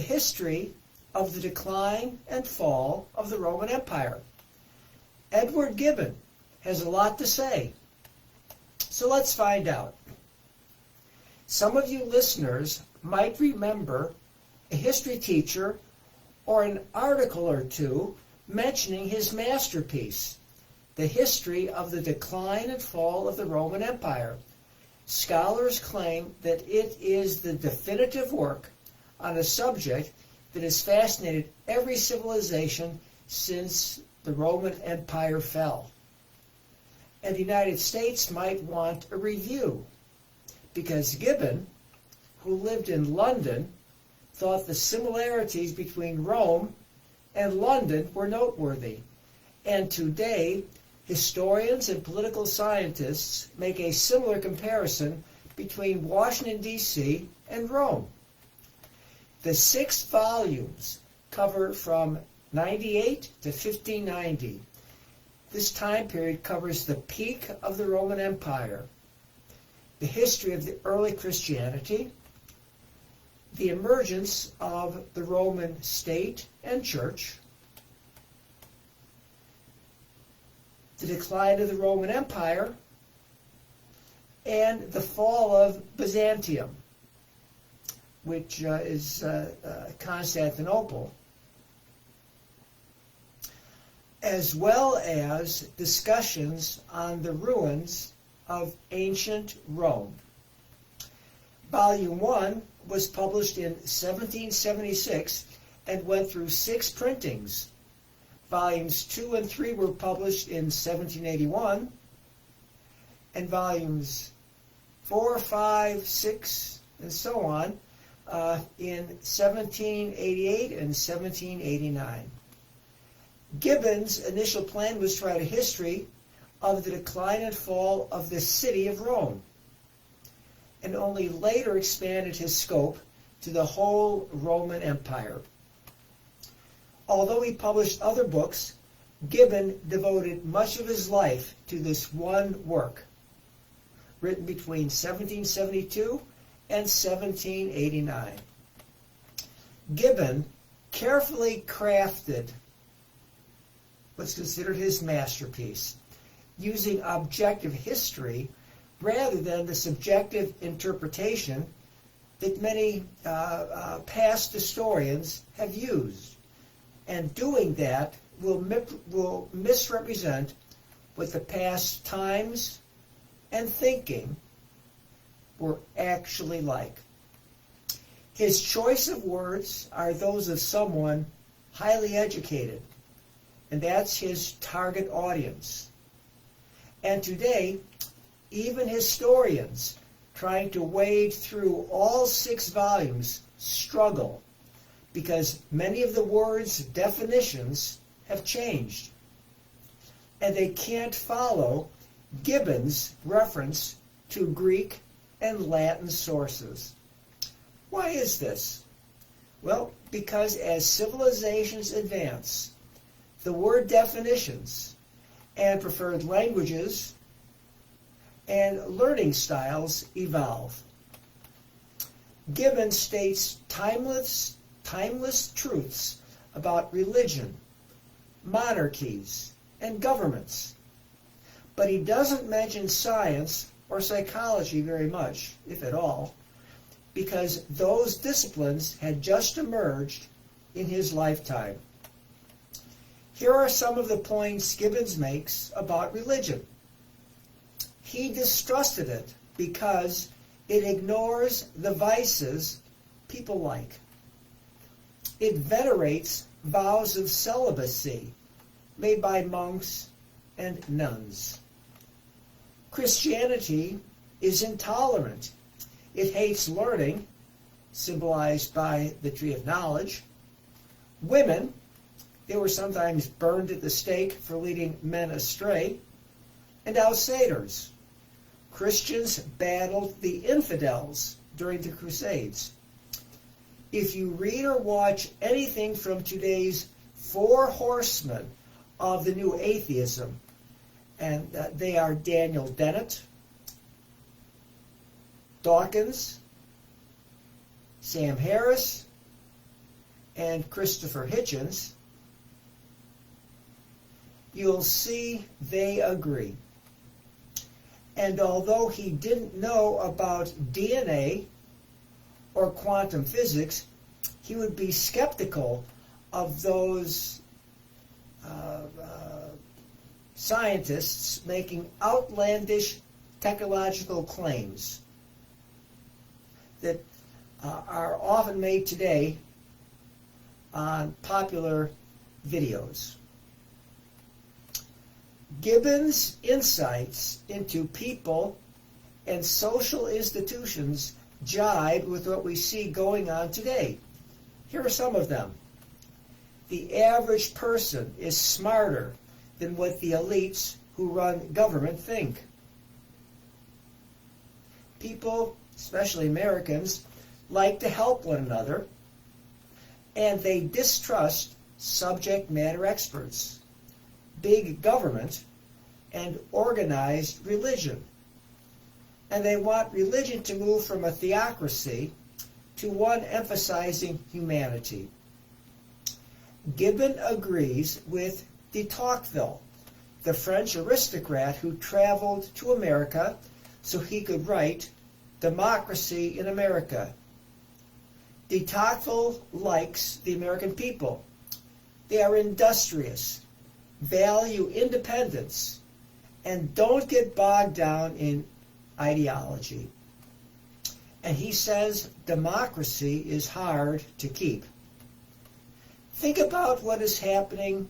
history of the decline and fall of the Roman Empire. Edward Gibbon has a lot to say. So let's find out. Some of you listeners might remember a history teacher or an article or two mentioning his masterpiece, The History of the Decline and Fall of the Roman Empire. Scholars claim that it is the definitive work on a subject that has fascinated every civilization since the Roman Empire fell. And the United States might want a review, because Gibbon, who lived in London, thought the similarities between Rome and London were noteworthy. And today, historians and political scientists make a similar comparison between Washington, D.C. and Rome. The 6 volumes cover from 98 to 1590. This time period covers the peak of the Roman Empire, the history of the early Christianity, the emergence of the Roman state and church, the decline of the Roman Empire, and the fall of Byzantium, which is Constantinople, as well as discussions on the ruins of ancient Rome. Volume 1 was published in 1776 and went through 6 printings. Volumes 2 and 3 were published in 1781, and volumes 4, 5, 6, and so on in 1788 and 1789. Gibbon's initial plan was to write a history of the decline and fall of the city of Rome, and only later expanded his scope to the whole Roman Empire. Although he published other books, Gibbon devoted much of his life to this one work, written between 1772 and 1789. Gibbon carefully crafted what's considered his masterpiece, using objective history rather than the subjective interpretation that many past historians have used. And doing that will misrepresent what the past times and thinking were actually like. His choice of words are those of someone highly educated, and that's his target audience. And today, even historians trying to wade through all 6 volumes struggle, because many of the words' definitions have changed, and they can't follow Gibbon's reference to Greek and Latin sources. Why is this? Well, because as civilizations advance, the word definitions and preferred languages and learning styles evolve. Gibbon states timeless truths about religion, monarchies, and governments. But he doesn't mention science or psychology very much, if at all, because those disciplines had just emerged in his lifetime. Here are some of the points Gibbon makes about religion. He distrusted it because it ignores the vices people like. It venerates vows of celibacy made by monks and nuns. Christianity is intolerant. It hates learning, symbolized by the tree of knowledge. Women, they were sometimes burned at the stake for leading men astray. And outsiders. Christians battled the infidels during the Crusades. If you read or watch anything from today's 4 horsemen of the new atheism, and they are Daniel Dennett, Dawkins, Sam Harris, and Christopher Hitchens, you'll see they agree. And although he didn't know about DNA or quantum physics, he would be skeptical of those scientists making outlandish technological claims that are often made today on popular videos. Gibbon's insights into people and social institutions jibe with what we see going on today. Here are some of them. The average person is smarter than what the elites who run government think. People, especially Americans, like to help one another, and they distrust subject matter experts, big government, and organized religion. And they want religion to move from a theocracy to one emphasizing humanity. Gibbon agrees with de Tocqueville, the French aristocrat who traveled to America so he could write Democracy in America. De Tocqueville likes the American people. They are industrious, value independence, and don't get bogged down in ideology. And he says democracy is hard to keep. Think about what is happening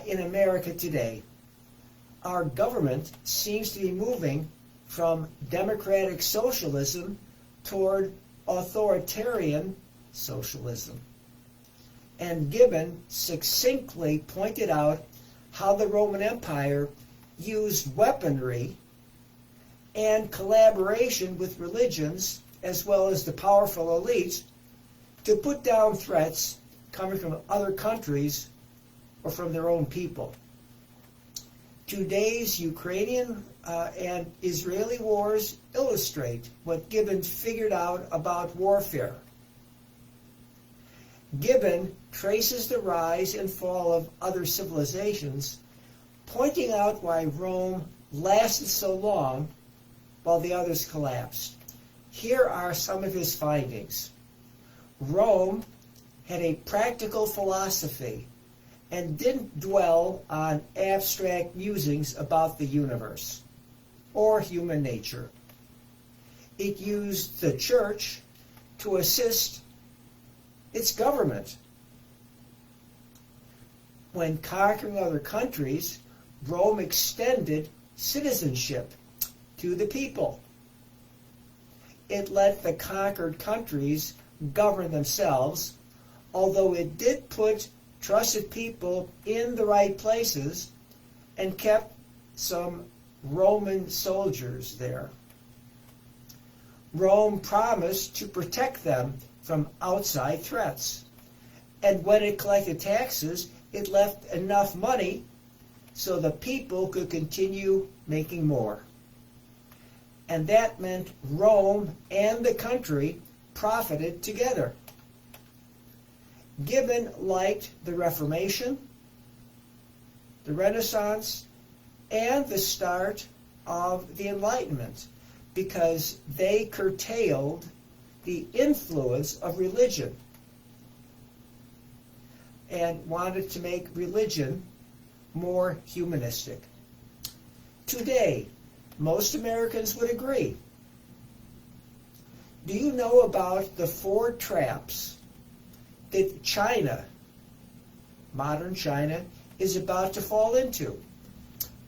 in America today. Our government seems to be moving from democratic socialism toward authoritarian socialism. And Gibbon succinctly pointed out how the Roman Empire used weaponry and collaboration with religions as well as the powerful elites to put down threats coming from other countries or from their own people. Today's Ukrainian and Israeli wars illustrate what Gibbon figured out about warfare. Gibbon traces the rise and fall of other civilizations, pointing out why Rome lasted so long while the others collapsed. Here are some of his findings. Rome had a practical philosophy and didn't dwell on abstract musings about the universe or human nature. It used the church to assist its government. When conquering other countries, Rome extended citizenship to the people. It let the conquered countries govern themselves, although it did put trusted people in the right places and kept some Roman soldiers there. Rome promised to protect them from outside threats. And when it collected taxes, it left enough money so the people could continue making more. And that meant Rome and the country profited together. Gibbon liked the Reformation, the Renaissance, and the start of the Enlightenment because they curtailed the influence of religion and wanted to make religion more humanistic. Today, most Americans would agree. Do you know about the 4 traps that China, modern China, is about to fall into?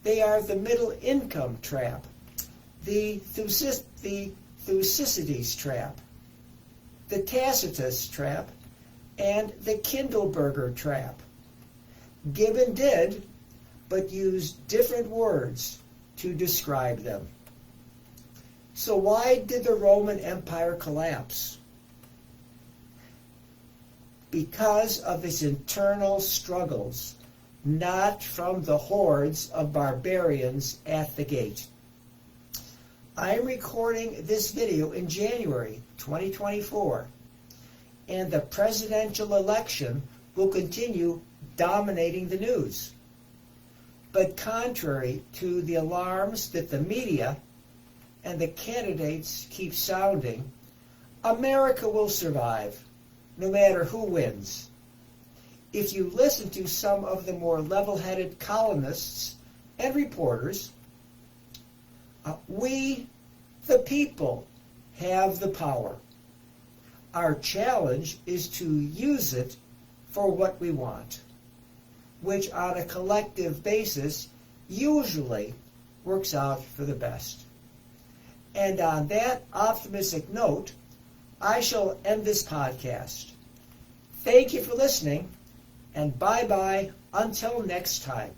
They are the middle income trap, the Thucydides trap, the Tacitus trap, and the Kindleberger trap. Gibbon did, but used different words to describe them. So why did the Roman Empire collapse? Because of its internal struggles, not from the hordes of barbarians at the gate. I am recording this video in January 2024, and the presidential election will continue dominating the news. But contrary to the alarms that the media and the candidates keep sounding, America will survive, no matter who wins. If you listen to some of the more level-headed columnists and reporters, we, the people, have the power. Our challenge is to use it for what we want, which on a collective basis usually works out for the best. And on that optimistic note, I shall end this podcast. Thank you for listening, and bye-bye until next time.